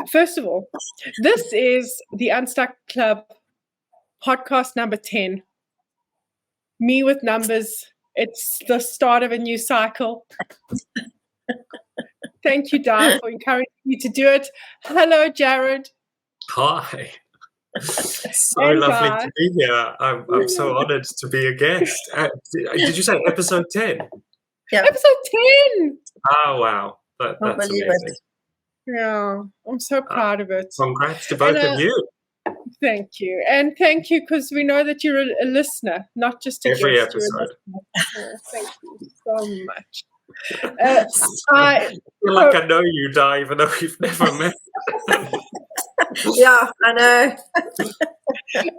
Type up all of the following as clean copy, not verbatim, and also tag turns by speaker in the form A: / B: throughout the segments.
A: First of all, this is the Unstuck Club podcast number 10. Me with numbers. It's the start of a new cycle. Thank you, Di, for encouraging me to do it. Hello, Jared.
B: Hi. So
A: And
B: lovely
A: Di.
B: to be here. I'm so honored to be a guest. Did you say episode 10?
C: Yeah.
A: Episode 10.
B: Oh, wow. That's amazing.
A: Yeah, I'm so proud of it.
B: Congrats to both of you.
A: Thank you. And thank you, because we know that you're a listener, not just a
B: Every
A: guest.
B: episode.
A: Thank you so much.
B: I feel like I know you, Di, even though we've never met.
C: Yeah, I know.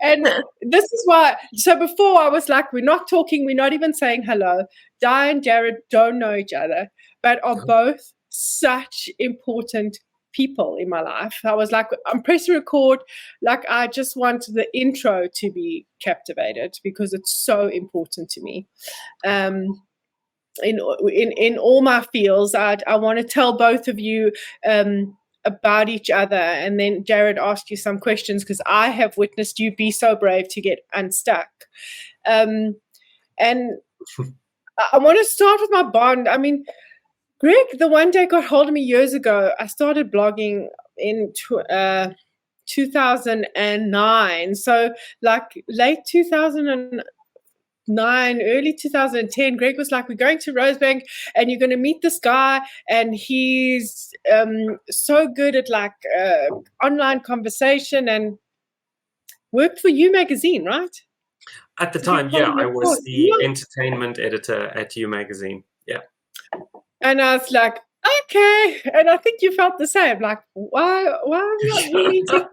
A: And this is why. So before I was like, we're not talking, we're not even saying hello. Di and Jared don't know each other, but are both such important people in my life. I was like, I'm pressing record. Like, I just want the intro to be captivated because it's so important to me. In all my fields, I want to tell both of you about each other, and then Jared asked you some questions because I have witnessed you be so brave to get unstuck. And I want to start with my bond. I mean, Greg, the one day got hold of me years ago. I started blogging in 2009. So like late 2009, early 2010, Greg was like, we're going to Rosebank and you're going to meet this guy. And he's so good at like online conversation and worked for You Magazine, right?
B: At the time, yeah, I was the entertainment editor at You Magazine. Yeah. And
A: I was like, okay. And I think you felt the same. Like, why are we not meeting?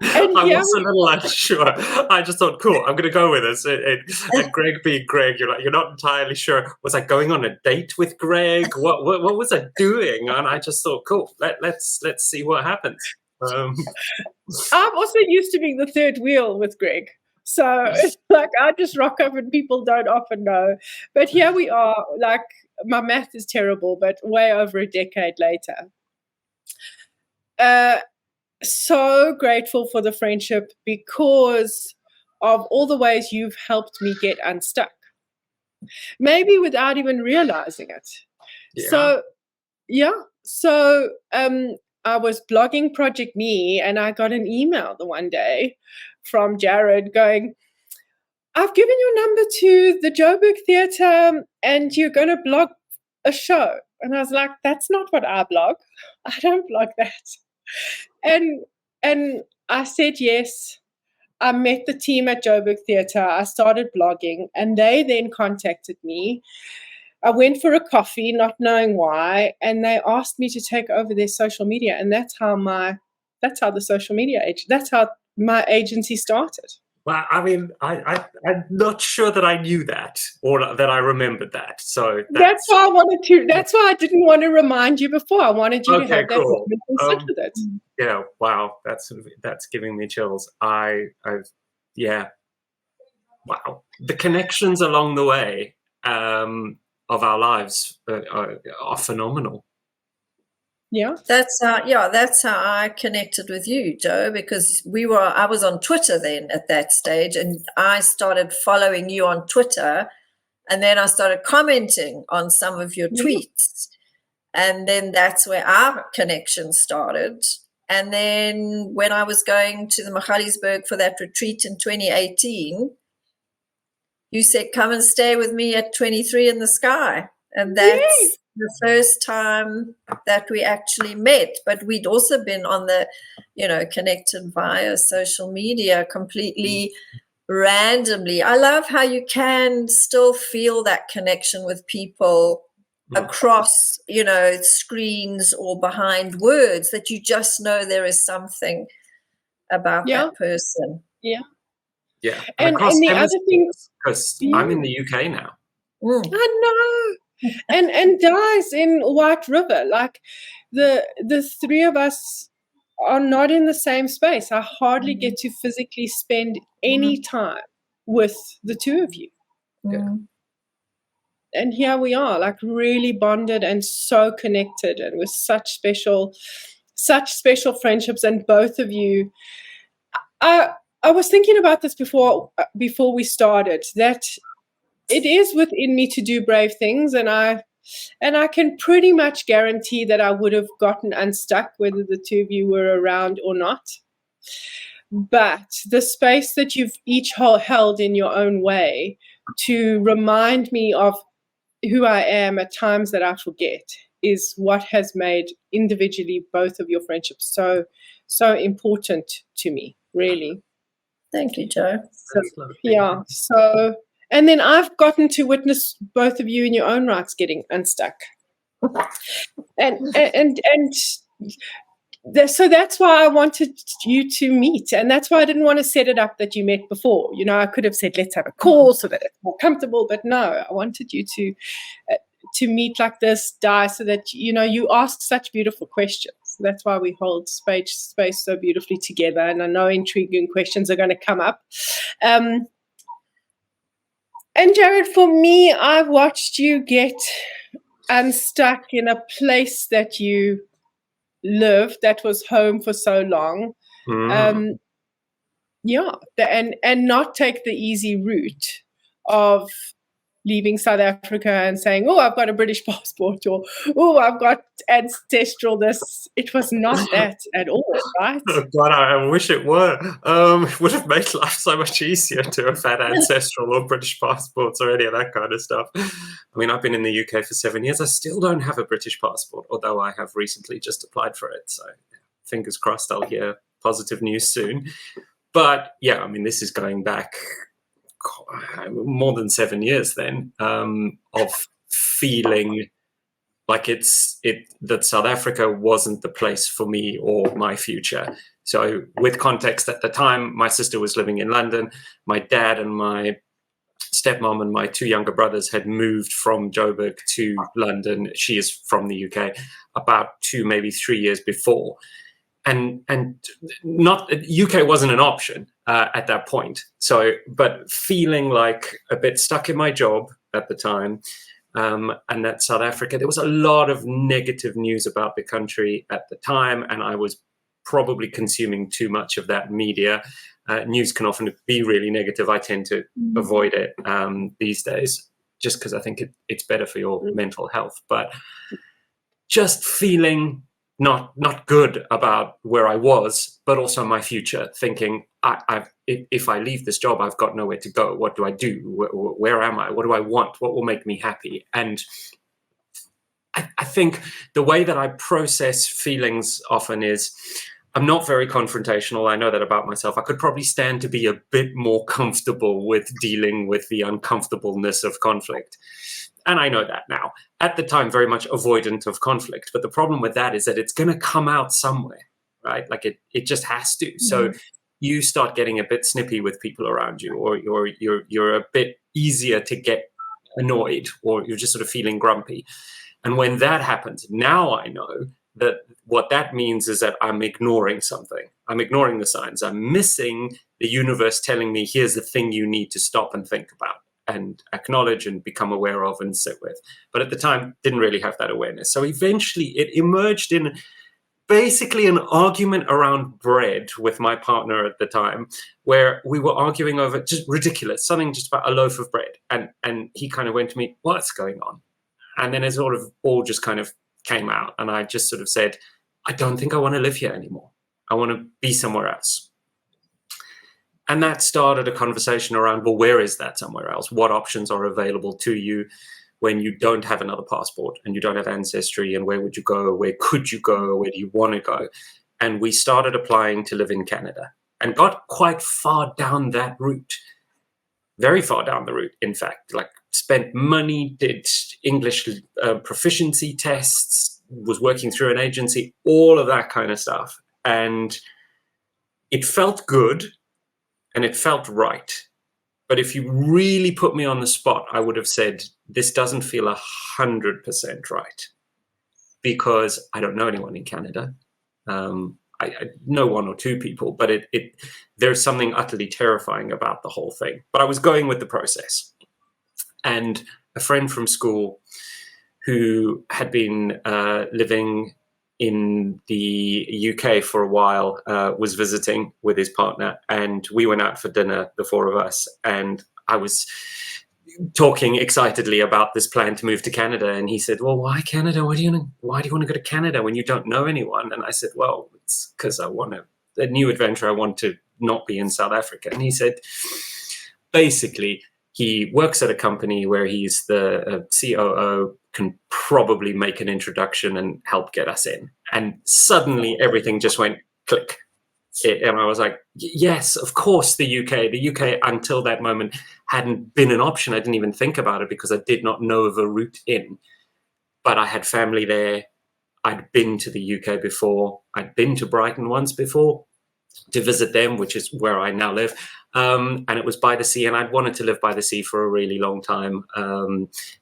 B: I was a little unsure. I just thought, cool, I'm going to go with this. And Greg being Greg, you're not entirely sure. Was I going on a date with Greg? What was I doing? And I just thought, cool, let's see what happens. I'm
A: also used to being the third wheel with Greg. So it's like I just rock up and people don't often know. But here we are, like my math is terrible, but way over a decade later. So grateful for the friendship because of all the ways you've helped me get unstuck. Maybe without even realizing it. Yeah. So I was blogging Project Me and I got an email the one day from Jared going, I've given your number to the Joburg Theatre and you're going to blog a show. And I was like, that's not what I blog. I don't blog that. And I said yes. I met the team at Joburg Theatre. I started blogging and they then contacted me. I went for a coffee, not knowing why, and they asked me to take over their social media. And that's how my agency started.
B: Well, I mean, I'm not sure that I knew that or that I remembered that. So
A: that's why I didn't want to remind you before. I wanted you to have that moment and sit with it.
B: Yeah, wow, that's giving me chills. Yeah, wow. The connections along the way of our lives are phenomenal.
A: Yeah,
C: that's how I connected with you, Joe, because I was on Twitter then at that stage, and I started following you on Twitter, and then I started commenting on some of your tweets, and then that's where our connection started. And then when I was going to the Magaliesburg for that retreat in 2018, you said, come and stay with me at 23 in the Sky, and that's the first time that we actually met. But we'd also been on the, connected via social media completely randomly. I love how you can still feel that connection with people across, screens or behind words, that you just know there is something about that person.
A: Yeah.
B: Yeah.
A: And the other thing,
B: because I'm in the UK now.
A: I know. And Di's in White River. Like the three of us are not in the same space. I hardly get to physically spend any time with the two of you.
B: Yeah.
A: And here we are, like really bonded and so connected and with such special such special friendships, and both of you. I was thinking about this before we started, that it is within me to do brave things, and I can pretty much guarantee that I would have gotten unstuck whether the two of you were around or not. But the space that you've each held in your own way to remind me of who I am at times that I forget is what has made individually both of your friendships so important to me, really.
C: Thank you, Jo.
A: So, yeah. So, and then I've gotten to witness both of you in your own rights getting unstuck, so that's why I wanted you to meet, and that's why I didn't want to set it up that you met before. You know, I could have said let's have a call so that it's more comfortable, but no, I wanted you to meet like this, Di, so that you ask such beautiful questions. That's why we hold space so beautifully together, and I know intriguing questions are going to come up. And Jared, for me, I watched you get unstuck in a place that you lived, that was home for so long. And not take the easy route of leaving South Africa and saying, oh, I've got a British passport, or oh, I've got ancestral this. It was not that at all, right?
B: Oh God, I wish it were. It would have made life so much easier to have had ancestral or British passports or any of that kind of stuff. I mean, I've been in the UK for 7 years. I still don't have a British passport, although I have recently just applied for it. So fingers crossed I'll hear positive news soon. But yeah, I mean, this is going back more than 7 years then, of feeling like that South Africa wasn't the place for me or my future. So with context, at the time, my sister was living in London. My dad and my stepmom and my two younger brothers had moved from Joburg to London. She is from the UK, about 2, maybe 3 years before. And not UK wasn't an option at that point. So, but feeling like a bit stuck in my job at the time, and that South Africa, there was a lot of negative news about the country at the time, and I was probably consuming too much of that media. News can often be really negative. I tend to avoid it these days, just because I think it's better for your mental health. But just feeling not good about where I was, but also my future, thinking, if I leave this job, I've got nowhere to go. What do I do? Where am I? What do I want? What will make me happy? And I think the way that I process feelings often is, I'm not very confrontational. I know that about myself. I could probably stand to be a bit more comfortable with dealing with the uncomfortableness of conflict. And I know that now. At the time, very much avoidant of conflict. But the problem with that is that it's going to come out somewhere, right? Like it just has to. Mm-hmm. So you start getting a bit snippy with people around you, or you're a bit easier to get annoyed, or you're just sort of feeling grumpy. And when that happens, now I know that what that means is that I'm ignoring something. I'm ignoring the signs. I'm missing the universe telling me, here's the thing you need to stop and think about and acknowledge and become aware of and sit with. But at the time, didn't really have that awareness. So eventually it emerged in basically an argument around bread with my partner at the time, where we were arguing over just ridiculous, something just about a loaf of bread. And he kind of went to me, what's going on? And then it sort of all just kind of came out. And I just sort of said, I don't think I want to live here anymore. I want to be somewhere else. And that started a conversation around, well, where is that somewhere else? What options are available to you when you don't have another passport and you don't have ancestry? And where would you go? Where could you go? Where do you want to go? And we started applying to live in Canada and got quite far down that route. Very far down the route, in fact. Like, spent money, did English proficiency tests, was working through an agency, all of that kind of stuff. And it felt good. And it felt right. But if you really put me on the spot, I would have said, this doesn't feel 100% right. Because I don't know anyone in Canada. I know one or two people, but there's something utterly terrifying about the whole thing. But I was going with the process. And a friend from school who had been living in the UK for a while, was visiting with his partner, and we went out for dinner, the four of us, and I was talking excitedly about this plan to move to Canada, and he said, well, why Canada? Why do you want to go to Canada when you don't know anyone? And I said, well, it's because I want a new adventure. I want to not be in South Africa. And he said, basically, he works at a company where he's the COO, can probably make an introduction and help get us in. And suddenly everything just went click. And I was like, yes, of course, the UK. The UK, until that moment, hadn't been an option. I didn't even think about it because I did not know of a route in. But I had family there. I'd been to the UK before. I'd been to Brighton once before to visit them, which is where I now live. And it was by the sea, and I'd wanted to live by the sea for a really long time.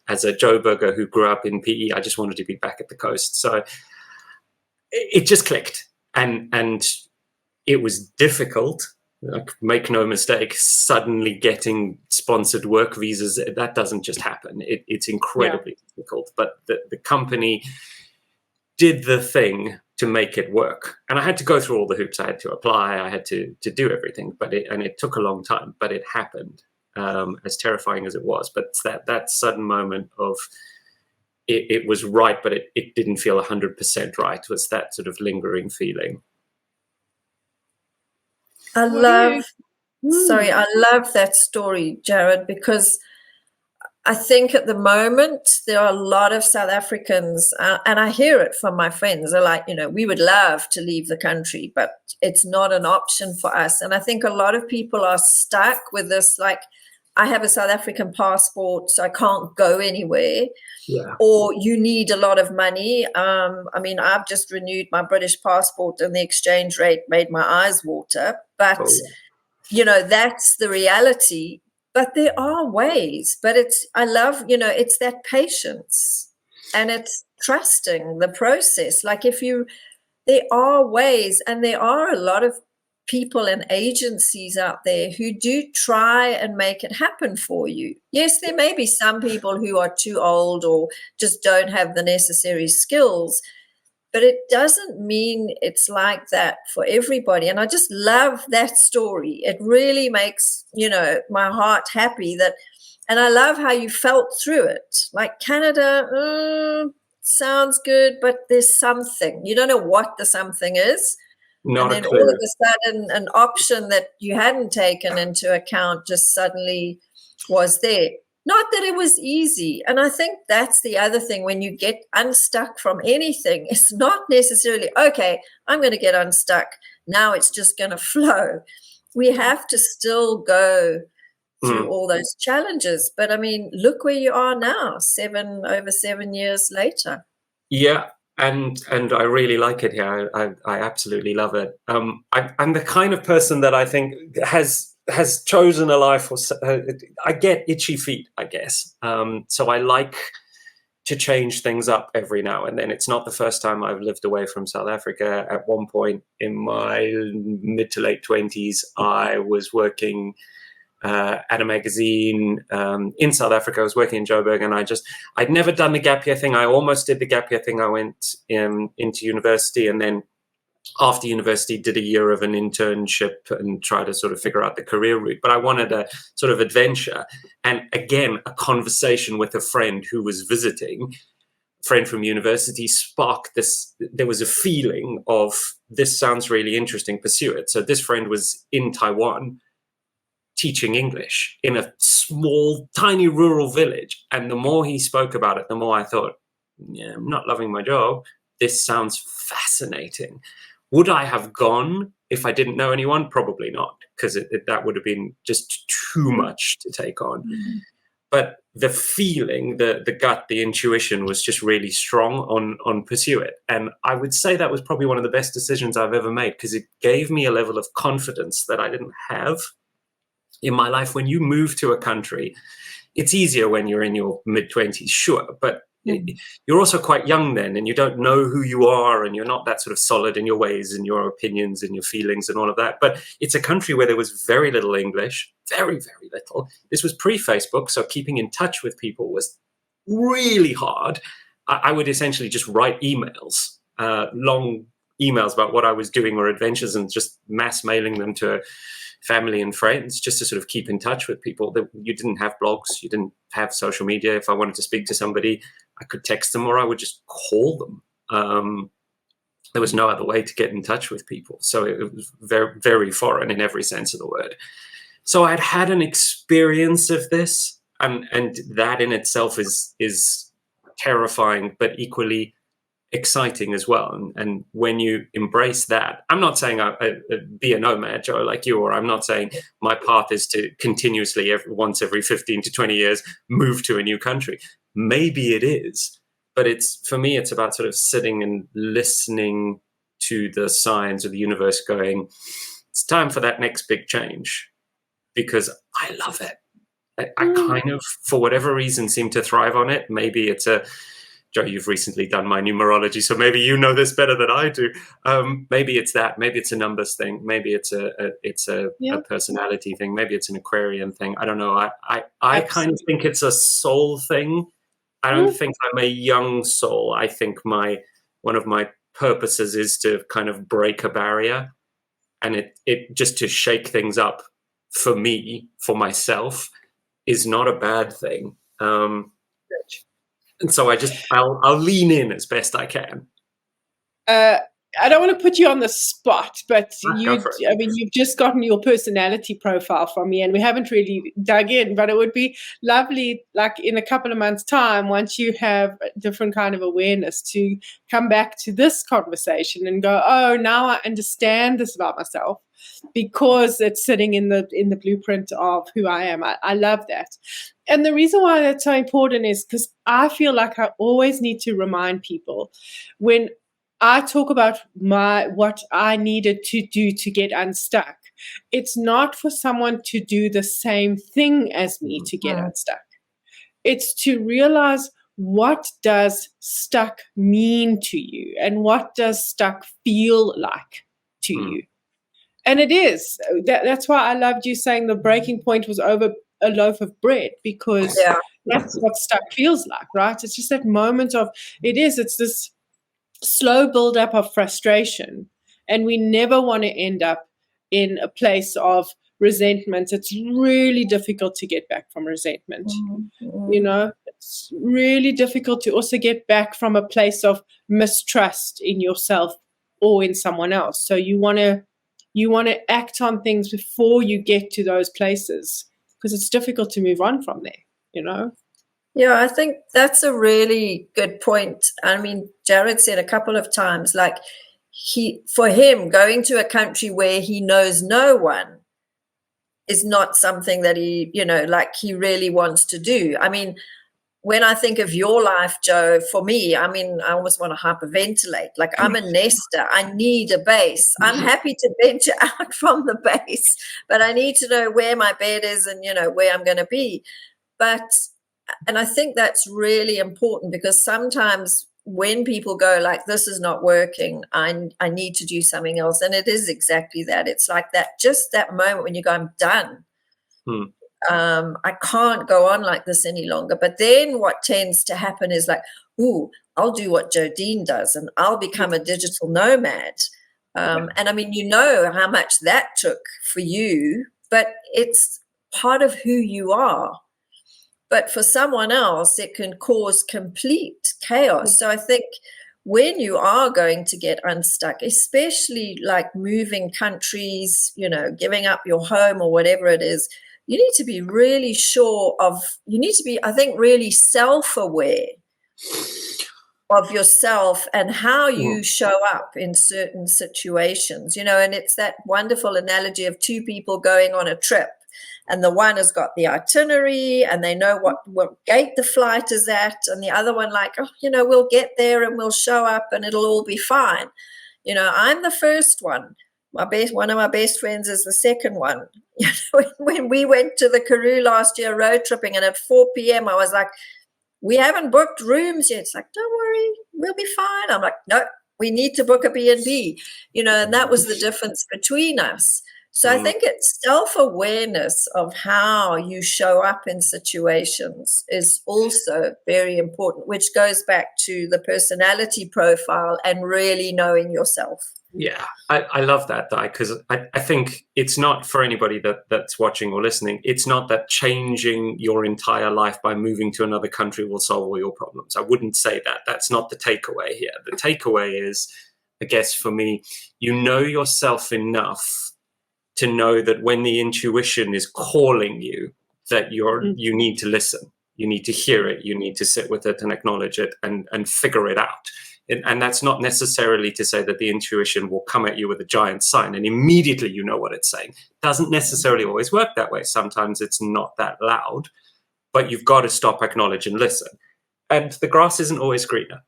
B: As a Joburger who grew up in PE, I just wanted to be back at the coast. So it just clicked. And it was difficult, make no mistake, suddenly getting sponsored work visas, that doesn't just happen. It's incredibly difficult. But the company did the thing to make it work. And I had to go through all the hoops. I had to apply. I had to do everything. And it took a long time, but it happened, as terrifying as it was. But it's that sudden moment of it was right, but it didn't feel 100% right. It was that sort of lingering feeling.
C: I love that story, Jared, because I think at the moment there are a lot of South Africans, and I hear it from my friends. They're like, we would love to leave the country, but it's not an option for us. And I think a lot of people are stuck with this, like, I have a South African passport, so I can't go anywhere.
B: Yeah.
C: Or you need a lot of money. I've just renewed my British passport and the exchange rate made my eyes water. But, that's the reality. But there are ways. But it's that patience and it's trusting the process. Like there are ways, and there are a lot of people and agencies out there who do try and make it happen for you. Yes, there may be some people who are too old or just don't have the necessary skills, but it doesn't mean it's like that for everybody. And I just love that story. It really makes, my heart happy and I love how you felt through it. Like Canada, sounds good, but there's something. You don't know what the something is.
B: Not
C: and then all of a sudden, an option that you hadn't taken into account just suddenly was there. Not that it was easy. And I think that's the other thing when you get unstuck from anything. It's not necessarily, okay, I'm going to get unstuck. Now it's just going to flow. We have to still go through all those challenges. But I mean, look where you are now, over 7 years later.
B: Yeah. And I really like it here. I absolutely love it. I'm the kind of person that I think has chosen a life. I get itchy feet, I guess. So I like to change things up every now and then. It's not the first time I've lived away from South Africa. At one point in my mid to late 20s, I was working at a magazine in South Africa. I was working in Joburg, and I'd never done the gap year thing. I almost did the gap year thing. I went into university, and then after university did a year of an internship and tried to sort of figure out the career route. But I wanted a sort of adventure. And again, a conversation with a friend who was visiting, friend from university, sparked this. There was a feeling of, this sounds really interesting, pursue it. So this friend was in Taiwan teaching English in a small, tiny rural village. And the more he spoke about it, the more I thought, yeah, I'm not loving my job. This sounds fascinating. Would I have gone if I didn't know anyone? Probably not, because that would have been just too much to take on. Mm-hmm. But the feeling, the gut, the intuition was just really strong on pursue it. And I would say that was probably one of the best decisions I've ever made, because it gave me a level of confidence that I didn't have in my life. When you move to a country, it's easier when you're in your mid-20s, sure, but you're also quite young then, and you don't know who you are, and you're not that sort of solid in your ways and your opinions and your feelings and all of that. But it's a country where there was very little English, very, very little. This was pre-Facebook, so keeping in touch with people was really hard. I would essentially just write emails long emails about what I was doing or adventures, and just mass mailing them to family and friends just to sort of keep in touch with people. That you didn't have blogs, you didn't have social media. If I wanted to speak to somebody, I could text them or I would just call them. There was no other way to get in touch with people. So it was very, very foreign in every sense of the word. So I'd had an experience of this, and that in itself is terrifying, but equally exciting as well. And when you embrace that, I'm not saying I be a nomad, Joe, like you, or I'm not saying my path is to continuously once every 15 to 20 years move to a new country. Maybe it is, but for me it's about sort of sitting and listening to the signs of the universe going, it's time for that next big change, because I love it. I kind of, for whatever reason, seem to thrive on it. Maybe it's Joe, you've recently done my numerology, so maybe you know this better than I do. Maybe it's that. Maybe it's a numbers thing. Maybe it's a personality thing. Maybe it's an Aquarian thing. I don't know. I kind of think it's a soul thing. I don't think I'm a young soul. I think one of my purposes is to kind of break a barrier, and it just to shake things up for me, for myself, is not a bad thing. And so I'll lean in as best I can.
A: I don't want to put you on the spot, but you've just gotten your personality profile from me, and we haven't really dug in, but it would be lovely, like in a couple of months' time, once you have a different kind of awareness, to come back to this conversation and go, oh, now I understand this about myself, because it's sitting in the blueprint of who I am. I love that. And the reason why that's so important is because I feel like I always need to remind people, when I talk about what I needed to do to get unstuck, it's not for someone to do the same thing as me to get unstuck. It's to realize, what does stuck mean to you, and what does stuck feel like to you? And it is. That's why I loved you saying the breaking point was over a loaf of bread, because that's what stuck feels like, right? It's just that moment of, it's this slow build-up of frustration, and we never want to end up in a place of resentment. It's really difficult to get back from resentment. It's really difficult to also get back from a place of mistrust in yourself or in someone else. So you want to act on things before you get to those places, because it's difficult to move on from there.
C: Yeah, I think that's a really good point. I mean, Jared said a couple of times, like, for him, going to a country where he knows no one is not something that he really wants to do. I mean, when I think of your life, Joe, for me, I mean, I almost want to hyperventilate. Like, I'm a nester. I need a base. I'm happy to venture out from the base, but I need to know where my bed is and, where I'm going to be. And I think that's really important, because sometimes when people go like, this is not working, I need to do something else. And it is exactly that. It's like that, just that moment when you go, I'm done. I can't go on like this any longer. But then what tends to happen is like, ooh, I'll do what Jodine does, and I'll become a digital nomad. And I mean, how much that took for you, but it's part of who you are. But for someone else, it can cause complete chaos. So I think when you are going to get unstuck, especially like moving countries, giving up your home or whatever it is, you need to be really I think, really self-aware of yourself and how you show up in certain situations, and it's that wonderful analogy of two people going on a trip. And the one has got the itinerary and they know what gate the flight is at. And the other one like, we'll get there and we'll show up and it'll all be fine. I'm the first one. One of my best friends is the second one. When we went to the Karoo last year road tripping, and at 4 p.m. I was like, we haven't booked rooms yet. It's like, don't worry, we'll be fine. I'm like, no, we need to book a B&B, and that was the difference between us. So I think it's self-awareness of how you show up in situations is also very important, which goes back to the personality profile and really knowing yourself.
B: Yeah, I love that, Di, because I think it's not for anybody that's watching or listening. It's not that changing your entire life by moving to another country will solve all your problems. I wouldn't say that. That's not the takeaway here. The takeaway is, I guess for me, you know yourself enough to know that when the intuition is calling you, that you need to listen, you need to hear it, you need to sit with it and acknowledge it and figure it out. And that's not necessarily to say that the intuition will come at you with a giant sign and immediately you know what it's saying. It doesn't necessarily always work that way. Sometimes it's not that loud, but you've got to stop, acknowledge, and listen. And the grass isn't always greener.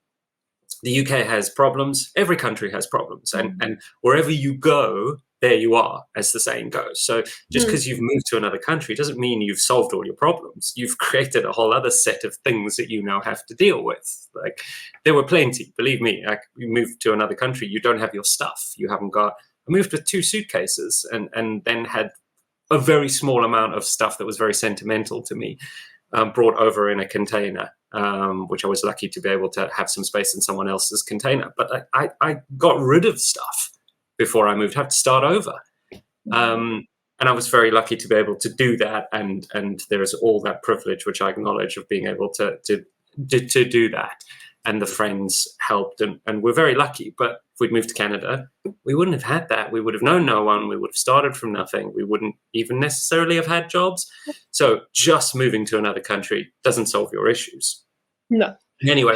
B: The UK has problems. Every country has problems. And wherever you go, there you are, as the saying goes. So just because you've moved to another country doesn't mean you've solved all your problems. You've created a whole other set of things that you now have to deal with. Like, there were plenty, believe me. You moved to another country, you don't have your stuff. You haven't got. I moved with 2 suitcases and then had a very small amount of stuff that was very sentimental to me brought over in a container, which I was lucky to be able to have some space in someone else's container. But I got rid of stuff before I moved, have to start over. And I was very lucky to be able to do that. And there is all that privilege, which I acknowledge, of being able to do that. And the friends helped, and we're very lucky. But if we'd moved to Canada, we wouldn't have had that. We would have known no one. We would have started from nothing. We wouldn't even necessarily have had jobs. So just moving to another country doesn't solve your issues.
A: No.
B: Anyway,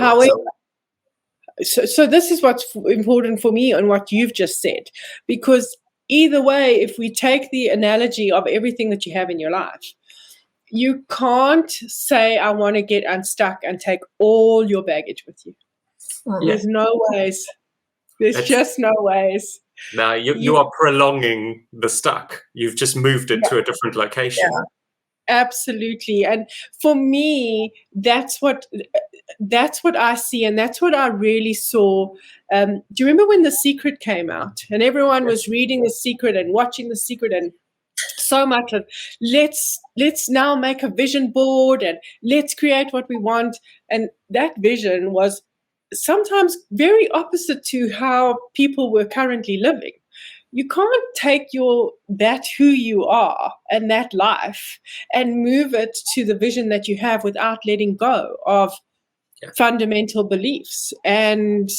A: so this is what's important for me and what you've just said, because either way, if we take the analogy of everything that you have in your life, you can't say, I want to get unstuck and take all your baggage with you. There's no ways. There's just no ways.
B: Now you are prolonging the stuck. You've just moved it to a different location.
A: Yeah. Absolutely. And for me, that's what I see, and that's what I really saw. Do you remember when The Secret came out and everyone was reading The Secret and watching The Secret, and so much of let's now make a vision board and let's create what we want? And that vision was sometimes very opposite to how people were currently living. You can't take who you are and that life and move it to the vision that you have without letting go of fundamental beliefs and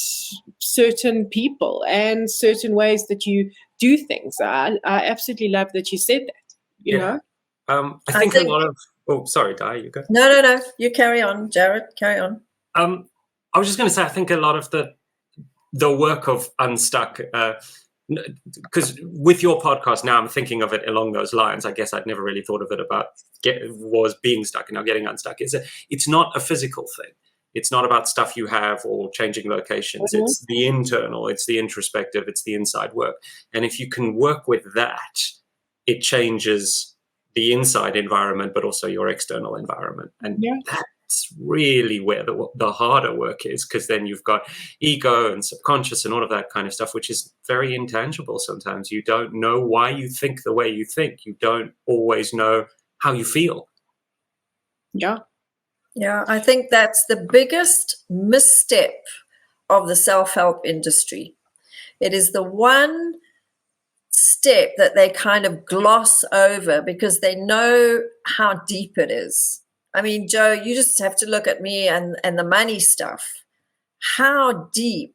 A: certain people and certain ways that you do things. I absolutely love that you said that, you know?
B: I think a lot of... Oh, sorry, Di, you go.
C: No. You carry on, Jared. Carry on.
B: I was just going to say, I think a lot of the work of Unstuck... because with your podcast now, I'm thinking of it along those lines. I guess I'd never really thought of it about was being stuck and now getting unstuck. It's not a physical thing. It's not about stuff you have or changing locations. Mm-hmm. It's the internal, it's the introspective, it's the inside work. And if you can work with that, it changes the inside environment, but also your external environment. And that's really where the harder work is, because then you've got ego and subconscious and all of that kind of stuff, which is very intangible sometimes. You don't know why you think the way you think. You don't always know how you feel.
C: Yeah, I think that's the biggest misstep of the self-help industry. It is the one step that they kind of gloss over because they know how deep it is. I mean, Joe, you just have to look at me and the money stuff, how deep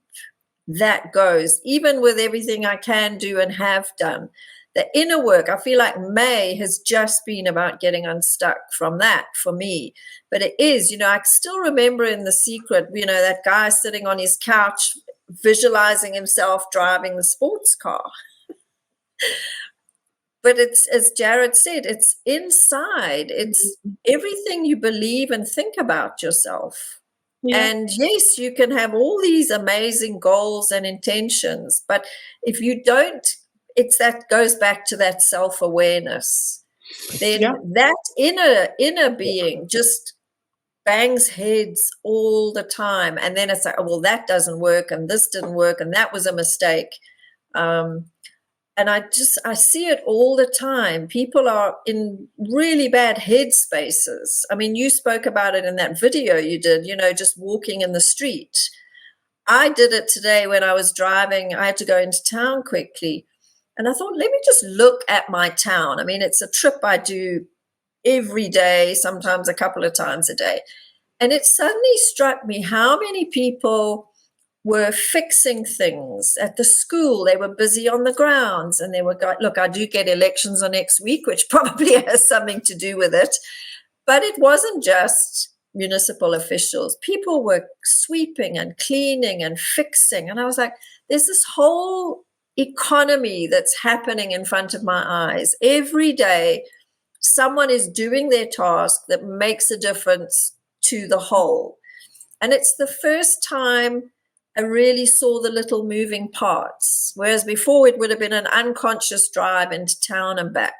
C: that goes, even with everything I can do and have done. The inner work, I feel like May has just been about getting unstuck from that for me. But it is, I still remember in The Secret, that guy sitting on his couch, visualizing himself driving the sports car. But it's, as Jared said, it's inside. It's everything you believe and think about yourself. Yeah. And yes, you can have all these amazing goals and intentions, but if you don't, that goes back to that self-awareness. Then that inner being just bangs heads all the time. And then it's like, oh, well, that doesn't work, and this didn't work, and that was a mistake. And I see it all the time. People are in really bad headspaces. I mean, you spoke about it in that video you did, just walking in the street. I did it today when I was driving. I had to go into town quickly. And I thought, let me just look at my town. I mean, it's a trip I do every day, sometimes a couple of times a day. And it suddenly struck me how many people were fixing things at the school. They were busy on the grounds, and they were look, I do get elections on next week, which probably has something to do with it. But it wasn't just municipal officials. People were sweeping and cleaning and fixing. And I was like, there's this whole economy that's happening in front of my eyes. Every day, someone is doing their task that makes a difference to the whole. And it's the first time I really saw the little moving parts, whereas before it would have been an unconscious drive into town and back.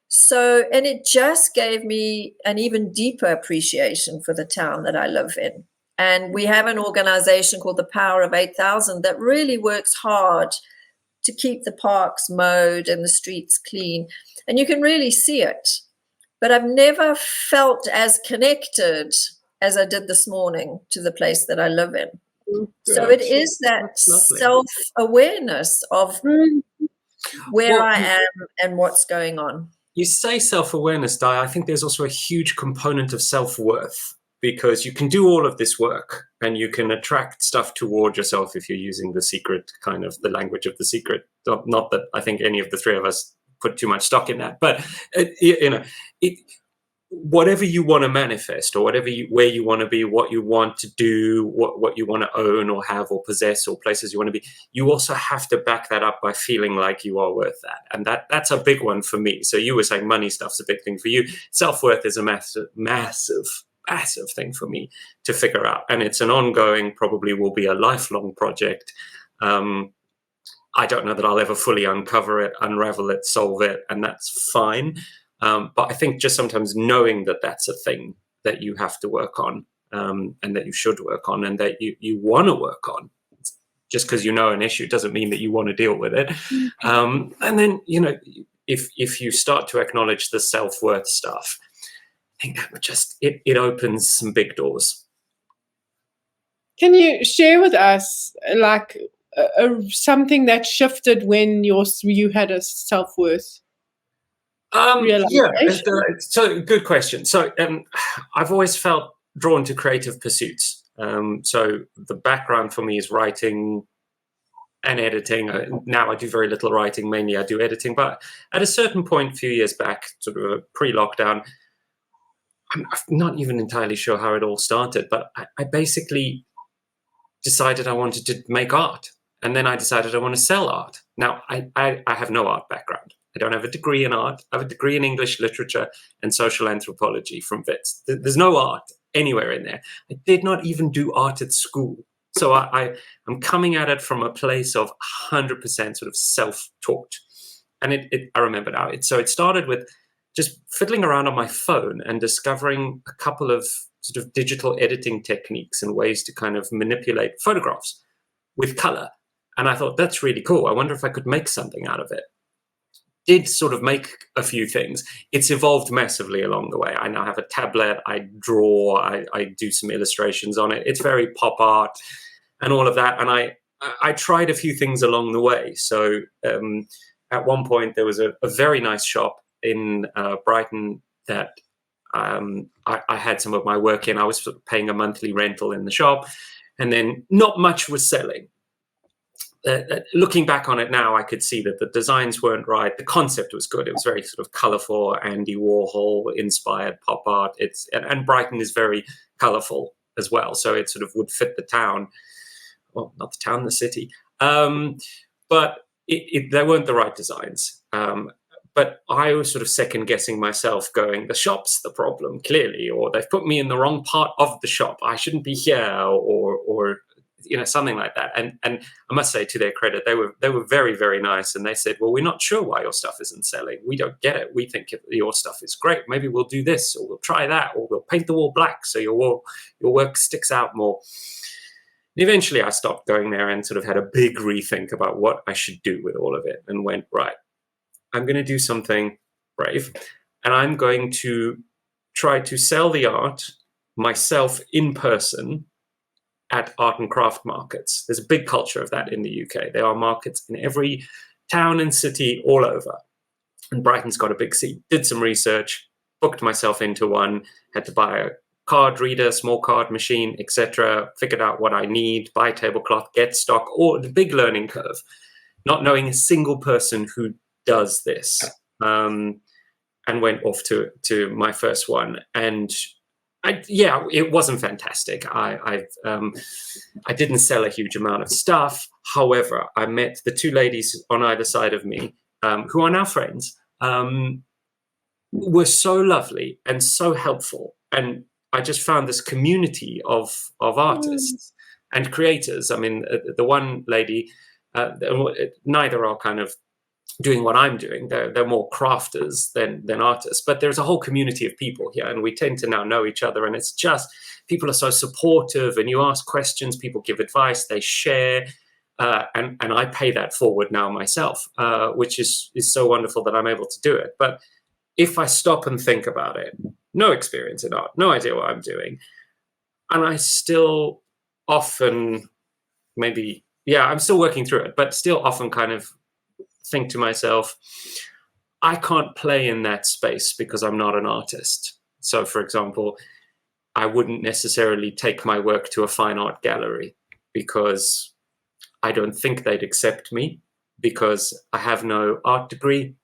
C: So, and it just gave me an even deeper appreciation for the town that I live in. And we have an organization called the Power of 8,000 that really works hard to keep the parks mowed and the streets clean. And you can really see it. But I've never felt as connected as I did this morning to the place that I live in. So it is that self-awareness of where I am and what's going on.
B: You say self-awareness, Di. I think there's also a huge component of self-worth, because you can do all of this work and you can attract stuff toward yourself if you're using the secret, kind of the language of the secret. Not that I think any of the three of us put too much stock in that, but whatever you want to manifest, or where you want to be, what you want to do, what you want to own or have or possess, or places you want to be, you also have to back that up by feeling like you are worth that. And that's a big one for me. So you were saying money stuff's a big thing for you. Self-worth is a massive thing for me to figure out. And it's an ongoing, probably will be a lifelong project. I don't know that I'll ever fully uncover it, unravel it, solve it, and that's fine. But I think just sometimes knowing that that's a thing that you have to work on, and that you should work on, and that you want to work on. Just because you know an issue doesn't mean that you want to deal with it. And then, if you start to acknowledge the self-worth stuff, I think that would just, it opens some big doors.
A: Can you share with us, like, something that shifted when you had a self-worth?
B: So good question. So I've always felt drawn to creative pursuits. So the background for me is writing and editing. Now I do very little writing, mainly I do editing. But at a certain point, a few years back, sort of pre-lockdown, I'm not even entirely sure how it all started, but I basically decided I wanted to make art. And then I decided I want to sell art. Now, I have no art background. I don't have a degree in art. I have a degree in English literature and social anthropology from Wits. There's no art anywhere in there. I did not even do art at school. So I'm coming at it from a place of 100% sort of self-taught. And I remember now. So it started with just fiddling around on my phone and discovering a couple of sort of digital editing techniques and ways to kind of manipulate photographs with color. And I thought, that's really cool. I wonder if I could make something out of it. Did sort of make a few things. It's evolved massively along the way. I now have a tablet, I draw, I do some illustrations on it. It's very pop art and all of that. And I tried a few things along the way. So at one point there was a very nice shop in Brighton that I had some of my work in. I was paying a monthly rental in the shop, and then not much was selling. Looking back on it now, I could see that the designs weren't right. The concept was good. It was very sort of colorful, Andy Warhol inspired pop art. And Brighton is very colorful as well. So it sort of would fit the town. Well, not the town, the city. But they weren't the right designs. But I was sort of second guessing myself, going, the shop's the problem, clearly, or they've put me in the wrong part of the shop. I shouldn't be here, or something like that. And I must say, to their credit, they were very, very nice. And they said, well, we're not sure why your stuff isn't selling. We don't get it. We think your stuff is great. Maybe we'll do this, or we'll try that, or we'll paint the wall black so your work sticks out more. Eventually I stopped going there and sort of had a big rethink about what I should do with all of it, and went, right, I'm going to do something brave, and I'm going to try to sell the art myself in person at art and craft markets. There's a big culture of that in the UK. There are markets in every town and city all over. And Brighton's got a big scene. Did some research, booked myself into one, had to buy a card reader, small card machine, etc. Figured out what I need, buy tablecloth, get stock, or the big learning curve. Not knowing a single person who does this. And went off to my first one. And it wasn't fantastic. I didn't sell a huge amount of stuff. However, I met the two ladies on either side of me, who are now friends, were so lovely and so helpful. And I just found this community of artists and creators. I mean, the one lady, neither are kind of doing what I'm doing. They're more crafters than artists, but there's a whole community of people here, and we tend to now know each other, and it's just, people are so supportive, and you ask questions, people give advice, they share, and I pay that forward now myself, which is so wonderful that I'm able to do it. But if I stop and think about it, no experience in art, no idea what I'm doing, and I still often I'm still working through it, but still often kind of think to myself, I can't play in that space because I'm not an artist. So, for example, I wouldn't necessarily take my work to a fine art gallery because I don't think they'd accept me, because I have no art degree.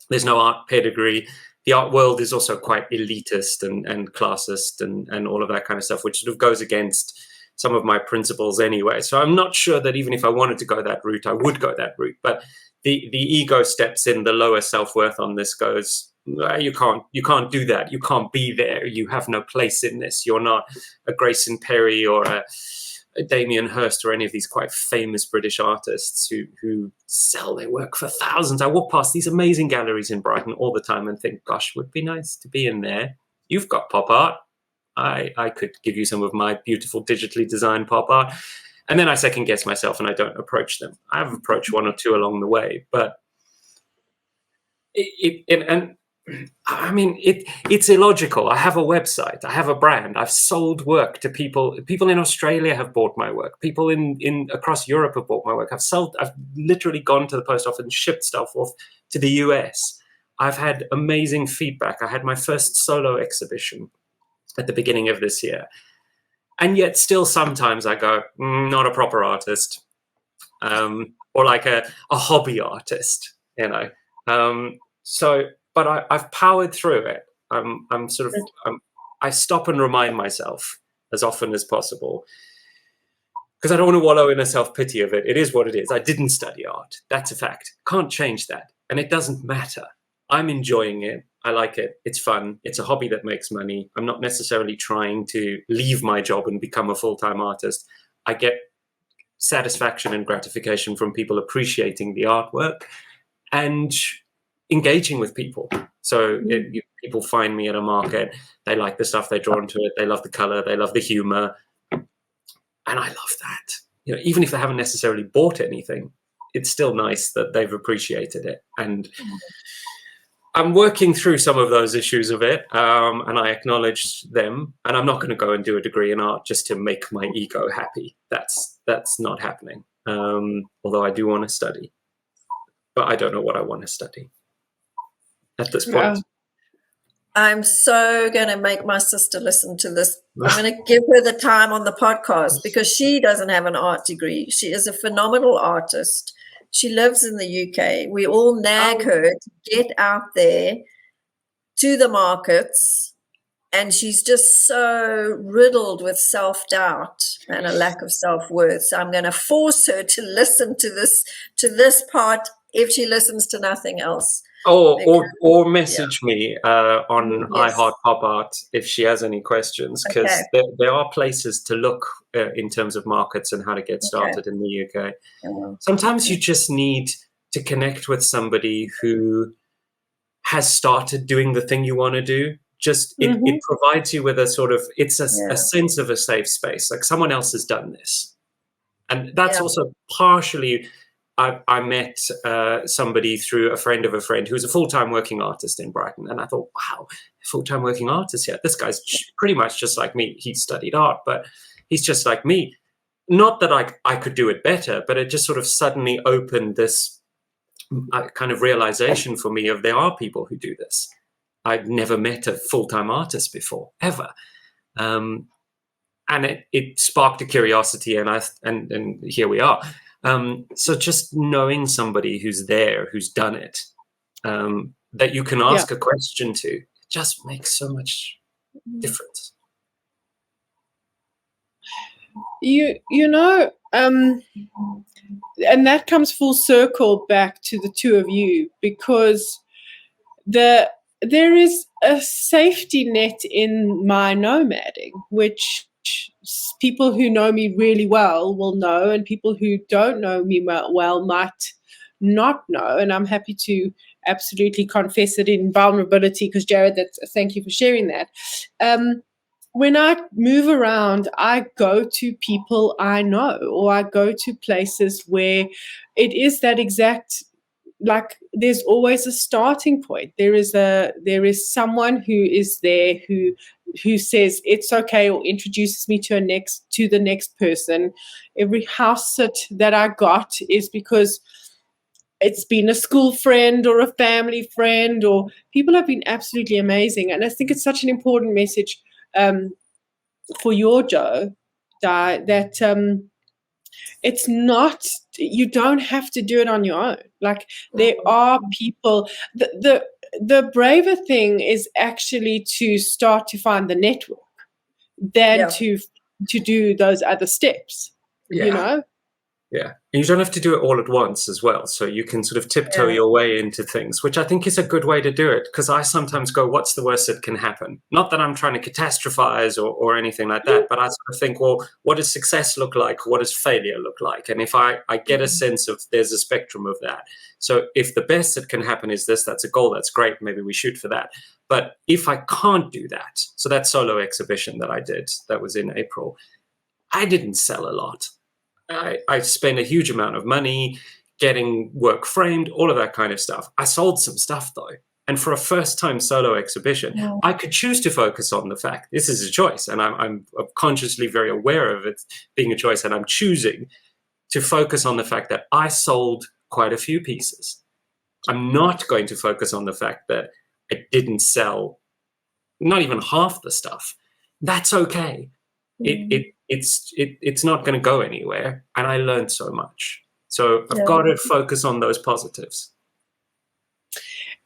B: There's no art pedigree. The art world is also quite elitist and classist and all of that kind of stuff, which sort of goes against some of my principles anyway. So I'm not sure that even if I wanted to go that route, I would go that route. But the ego steps in, the lower self-worth on this goes, you can't do that. You can't be there. You have no place in this. You're not a Grayson Perry or a Damien Hirst or any of these quite famous British artists who sell their work for thousands. I walk past these amazing galleries in Brighton all the time and think, gosh, would be nice to be in there. You've got pop art. I could give you some of my beautiful digitally designed pop art. And then I second guess myself and I don't approach them. I've approached one or two along the way, but it's illogical. I have a website. I have a brand. I've sold work to people. People in Australia have bought my work. People in across Europe have bought my work. I've literally gone to the post office and shipped stuff off to the US. I've had amazing feedback. I had my first solo exhibition at the beginning of this year. And yet still sometimes I go, not a proper artist, or like a hobby artist, you know. But I've powered through it. I stop and remind myself as often as possible, because I don't want to wallow in a self-pity of it. It is what it is. I didn't study art. That's a fact. Can't change that. And it doesn't matter. I'm enjoying it. I like it. It's fun. It's a hobby that makes money. I'm not necessarily trying to leave my job and become a full-time artist. I get satisfaction and gratification from people appreciating the artwork and engaging with people. So people find me at a market. They like the stuff. They're drawn to it. They love the color. They love the humor. And I love that. You know, even if they haven't necessarily bought anything, it's still nice that they've appreciated it. And I'm working through some of those issues of it, and I acknowledge them. And I'm not going to go and do a degree in art just to make my ego happy. That's not happening. Although I do want to study, but I don't know what I want to study at this point.
C: I'm so going to make my sister listen to this. I'm going to give her the time on the podcast because she doesn't have an art degree. She is a phenomenal artist. She lives in the UK. We all nag her to get out there to the markets, and she's just so riddled with self-doubt and a lack of self-worth. So I'm going to force her to listen to this part if she listens to nothing else.
B: Or message me on iHeart Pop Art if she has any questions, because there are places to look in terms of markets and how to get started in the UK. Sometimes you just need to connect with somebody who has started doing the thing you want to do. Just it provides you with a sort of, it's a sense of a safe space. Like someone else has done this. And that's also partially, I met somebody through a friend of a friend who's a full-time working artist in Brighton. And I thought, wow, full-time working artist here. This guy's pretty much just like me. He studied art, but he's just like me. Not that I could do it better, but it just sort of suddenly opened this kind of realization for me of there are people who do this. I'd never met a full-time artist before, ever. And it sparked a curiosity, and here we are. So just knowing somebody who's there, who's done it, that you can ask a question to, just makes so much difference.
A: You know, and that comes full circle back to the two of you, because there is a safety net in my nomading, which people who know me really well will know, and people who don't know me well might not know. And I'm happy to absolutely confess it in vulnerability, because Jared, thank you for sharing that. When I move around, I go to people I know, or I go to places where it is that exact, like, there's always a starting point. There is someone who is there who says it's okay, or introduces me to the next person. Every house sit that I got is because it's been a school friend or a family friend, or people have been absolutely amazing. And I think it's such an important message for your Joe, that it's not, you don't have to do it on your own. Like, there are people, the braver thing is actually to start to find the network than to do those other steps, you know?
B: Yeah. And you don't have to do it all at once as well. So you can sort of tiptoe your way into things, which I think is a good way to do it. Because I sometimes go, what's the worst that can happen? Not that I'm trying to catastrophize or anything like that, but I sort of think, well, what does success look like? What does failure look like? And if I get a sense of there's a spectrum of that. So if the best that can happen is this, that's a goal, that's great. Maybe we shoot for that. But if I can't do that, so that solo exhibition that I did, that was in April, I didn't sell a lot. I spent a huge amount of money getting work framed, all of that kind of stuff. I sold some stuff though. And for a first-time solo exhibition, I could choose to focus on the fact this is a choice. And I'm consciously very aware of it being a choice. And I'm choosing to focus on the fact that I sold quite a few pieces. I'm not going to focus on the fact that I didn't sell not even half the stuff. That's okay. It's not going to go anywhere, and I learned so much. So I've got to focus on those positives.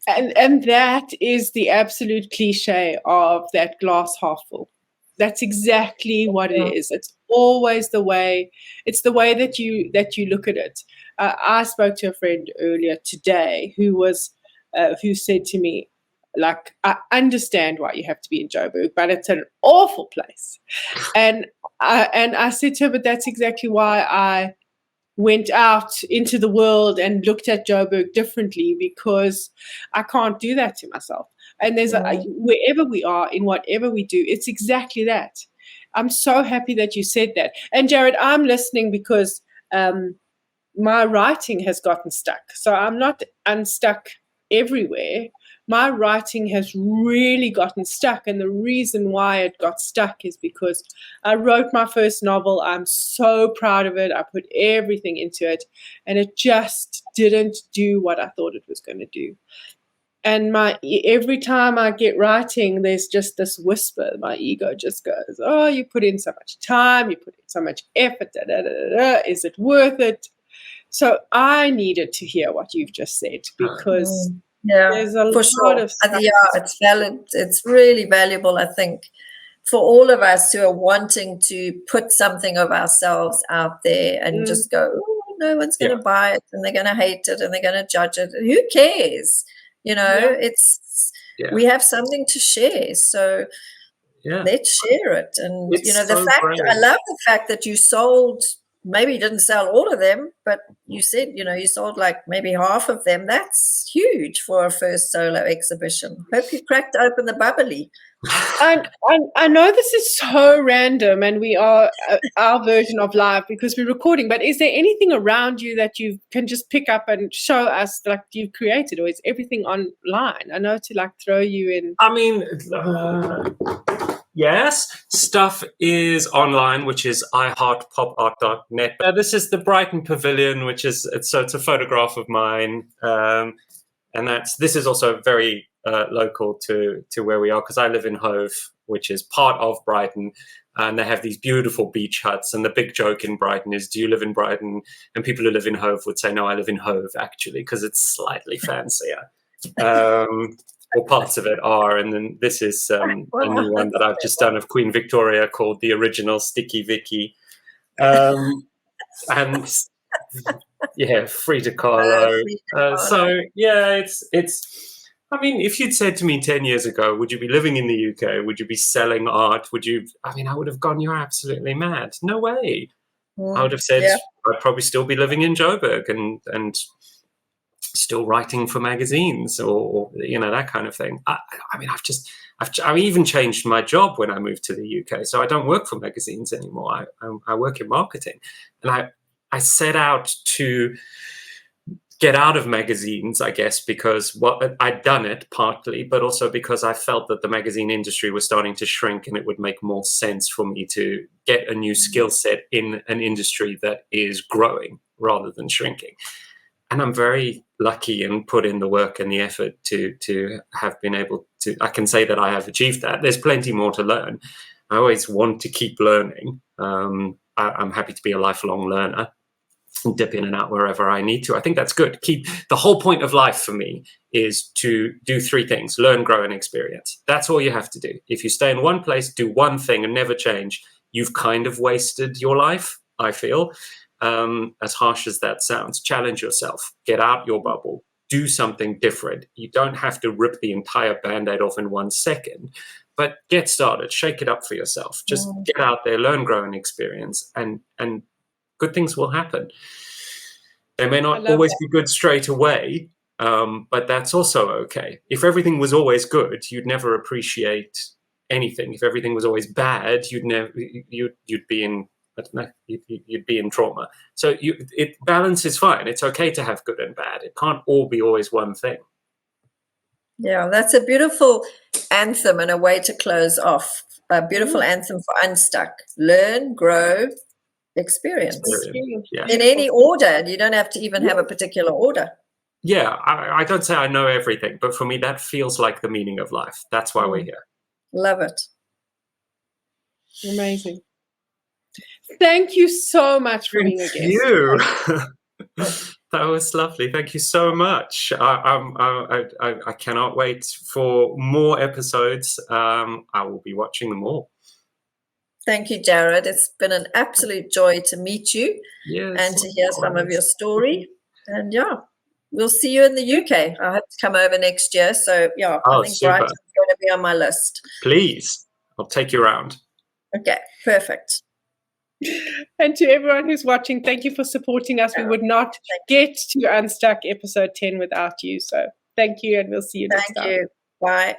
A: And that is the absolute cliche of that glass half full. That's exactly what it is. It's always the way. It's the way that you look at it. I spoke to a friend earlier today who said to me, like, I understand why you have to be in Joburg, but it's an awful place. And I said to her, but that's exactly why I went out into the world and looked at Joburg differently, because I can't do that to myself. And there's wherever we are, in whatever we do, it's exactly that. I'm so happy that you said that. And Jared, I'm listening because my writing has gotten stuck. So I'm not unstuck everywhere. My writing has really gotten stuck. And the reason why it got stuck is because I wrote my first novel. I'm so proud of it. I put everything into it. And it just didn't do what I thought it was going to do. And every time I get writing, there's just this whisper. My ego just goes, oh, you put in so much time. You put in so much effort. Da, da, da, da, da. Is it worth it? So I needed to hear what you've just said, because there's a lot of stuff.
C: It's valid. It's really valuable, I think, for all of us who are wanting to put something of ourselves out there and just go, oh, no one's going to buy it, and they're going to hate it, and they're going to judge it. Who cares? We have something to share. So let's share it. And
B: it's
C: I love the fact that you sold maybe you didn't sell all of them, but you said, you sold like maybe half of them. That's huge for a first solo exhibition. Hope you cracked open the bubbly.
A: I know this is so random, and we are our version of live because we're recording, but is there anything around you that you can just pick up and show us like you've created, or is everything online? I know to like throw you in.
B: I mean, yes, stuff is online, which is iheartpopart.net. This is the Brighton Pavilion, which is it's a photograph of mine, and this is also very local to where we are, because I live in Hove, which is part of Brighton, and they have these beautiful beach huts. And the big joke in Brighton is, do you live in Brighton? And people who live in Hove would say, no, I live in Hove, actually, because it's slightly fancier. Or parts of it are. And then this is a new one that I've just done of Queen Victoria called The Original Sticky Vicky. And yeah, Frida Kahlo. So yeah, it's I mean, if you'd said to me 10 years ago, would you be living in the UK? Would you be selling art? I would have gone, you're absolutely mad. No way. I would have said, I'd probably still be living in Joburg and still writing for magazines or that kind of thing. I've even changed my job when I moved to the UK. So I don't work for magazines anymore. I work in marketing. And I set out to get out of magazines, I guess, because I'd done it partly, but also because I felt that the magazine industry was starting to shrink, and it would make more sense for me to get a new skill set in an industry that is growing rather than shrinking. And I'm very lucky and put in the work and the effort to have been able to, I can say that I have achieved that. There's plenty more to learn. I always want to keep learning. I'm happy to be a lifelong learner and dip in and out wherever I need to. I think that's good. The whole point of life for me is to do three things: learn, grow, and experience. That's all you have to do. If you stay in one place, do one thing and never change, you've kind of wasted your life, I feel. As harsh as that sounds, challenge yourself, get out your bubble, do something different. You don't have to rip the entire Band-Aid off in 1 second, but get started, shake it up for yourself. Just get out there, learn, grow, and experience, and good things will happen. They may not always be good straight away, but that's also okay. If everything was always good, you'd never appreciate anything. If everything was always bad, you'd be in, I don't know, you'd be in trauma. So balance is fine. It's okay to have good and bad. It can't all be always one thing.
C: Yeah, that's a beautiful anthem and a way to close off. A beautiful anthem for Unstuck. Learn, grow, experience. Yeah. In any order. You don't have to even have a particular order.
B: Yeah, I don't say I know everything, but for me, that feels like the meaning of life. That's why we're here.
C: Love it.
A: Amazing. Thank you so much for being a guest.
B: Thank you. That was lovely. Thank you so much. I cannot wait for more episodes. I will be watching them all.
C: Thank you, Jared. It's been an absolute joy to meet you and to hear some of your story. And we'll see you in the UK. I hope to come over next year. So I think Brighton's going to be on my list.
B: Please, I'll take you around.
C: Okay, perfect.
A: And to everyone who's watching, thank you for supporting us. We would not get to Unstuck episode 10 without you. So thank you, and we'll see you next time.
C: Thank you. Bye.